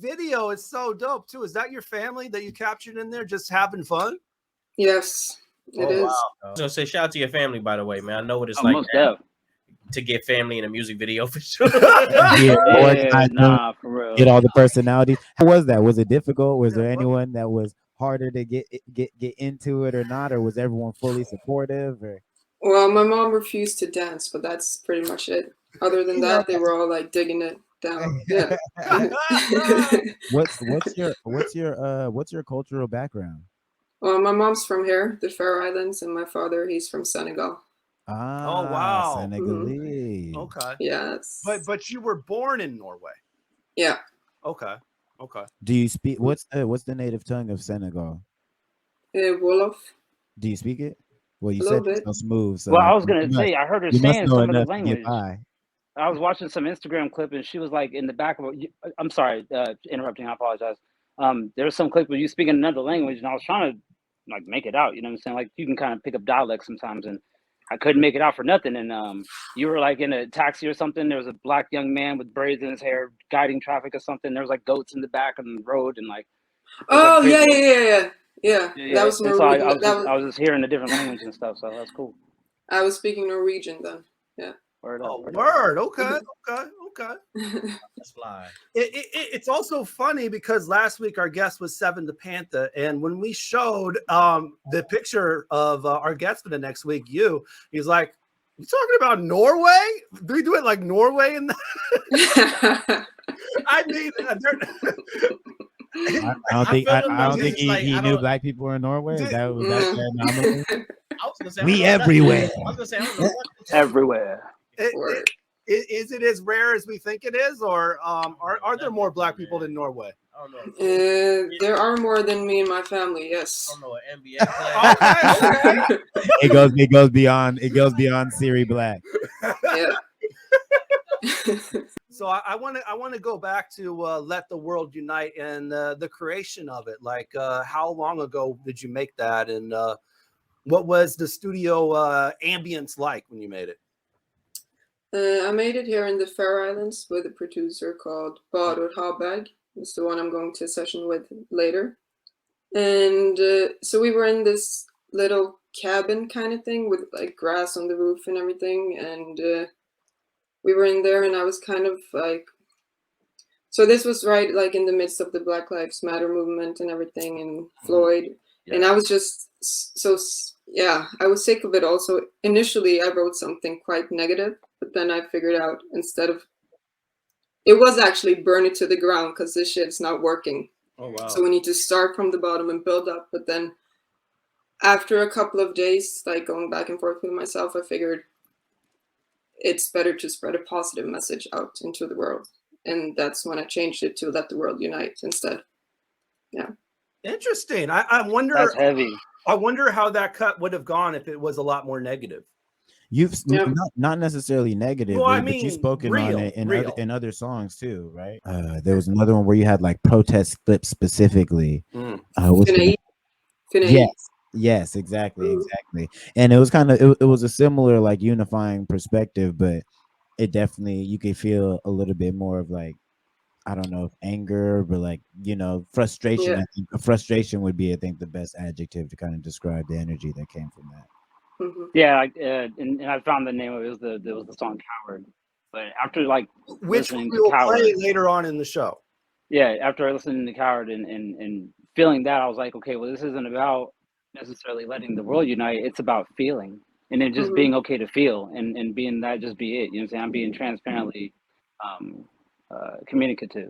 Video is so dope too. Is that your family that you captured in there just having fun? Yes, it is. Wow. I was gonna say shout out to your family, by the way, man. I know what it's like Most def. to get family in a music video for sure. Yeah, Yeah, nah, for real. get all the personalities. How was that? Was it difficult? Was there anyone that was harder to get into it or not, or was everyone fully supportive? Or Well, my mom refused to dance, but that's pretty much it. Other than that, they were all like digging it down. Yeah. what's your cultural background? Well, my mom's from here, the Faroe Islands, and my father, he's from Senegal. Oh wow, Senegalese. Okay. Yes. But you were born in Norway. Yeah. Okay. Do you speak? What's the native tongue of Senegal? Wolof. Do you speak it? Well, you A said little it's bit. so smooth. So Well, I was gonna say, I heard her you must saying know some of the enough to get language. by. I was watching some Instagram clip, and she was like in the back of. I'm sorry, interrupting. I apologize. There was some clip where you speaking another language, and I was trying to like make it out. You know what I'm saying? Like you can kind of pick up dialect sometimes, and I couldn't make it out for nothing. And you were like in a taxi or something. There was a black young man with braids in his hair guiding traffic or something. There was like goats in the back on the road, and like. Oh like, yeah. That was And so Norwegian. I was just hearing the different language and stuff. So that's cool. I was speaking Norwegian then. Yeah. Word up, word. Okay. That's fly. It's also funny because last week our guest was Seven the Panther, and when we showed the picture of our guest for the next week, he's like, "You talking about Norway? Do we do it like Norway?" And I mean, I don't think he knew black people were in Norway. That was anomaly. I was gonna say, we everywhere. I was gonna say, I don't know everywhere. Is it as rare as we think it is, or are there more black people in Norway? I don't know. There are more than me and my family. Yes. I don't know an NBA player. Okay. It goes beyond Siri Black. Yeah. So I want to go back to Let the World Unite and the creation of it. Like, how long ago did you make that, and what was the studio ambience like when you made it? I made it here in the Faroe Islands with a producer called Badur Habag. It's the one I'm going to a session with later. And so we were in this little cabin kind of thing with like grass on the roof and everything. And we were in there, and I was kind of like, so this was right like in the midst of the Black Lives Matter movement and everything, and Floyd. Yeah. And I was just I was sick of it also. Initially, I wrote something quite negative, but then I figured out it was actually burn it to the ground because this shit's not working. Oh, wow. So we need to start from the bottom and build up. But then after a couple of days, like going back and forth with myself, I figured it's better to spread a positive message out into the world. And that's when I changed it to Let the World Unite instead. Yeah. Interesting. I wonder. That's heavy. I wonder how that cut would have gone if it was a lot more negative. You've not necessarily negative, but you've spoken on it in other songs too, right? There was another one where you had like protest clips specifically. Yes, exactly. And it was kind of it was a similar like unifying perspective, but it definitely you could feel a little bit more of like, I don't know if anger, but like, frustration. Yeah. I think frustration would be, I think, the best adjective to kind of describe the energy that came from that. Mm-hmm. Yeah, and I found the name of it. It was the song "Coward." But after which we will play later on in the show. Yeah, after listening to "Coward" and feeling that, I was like, okay, well, this isn't about necessarily letting the world unite. It's about feeling, and then just being okay to feel, and being that, just be it. You know what I'm saying? I'm being transparently communicative.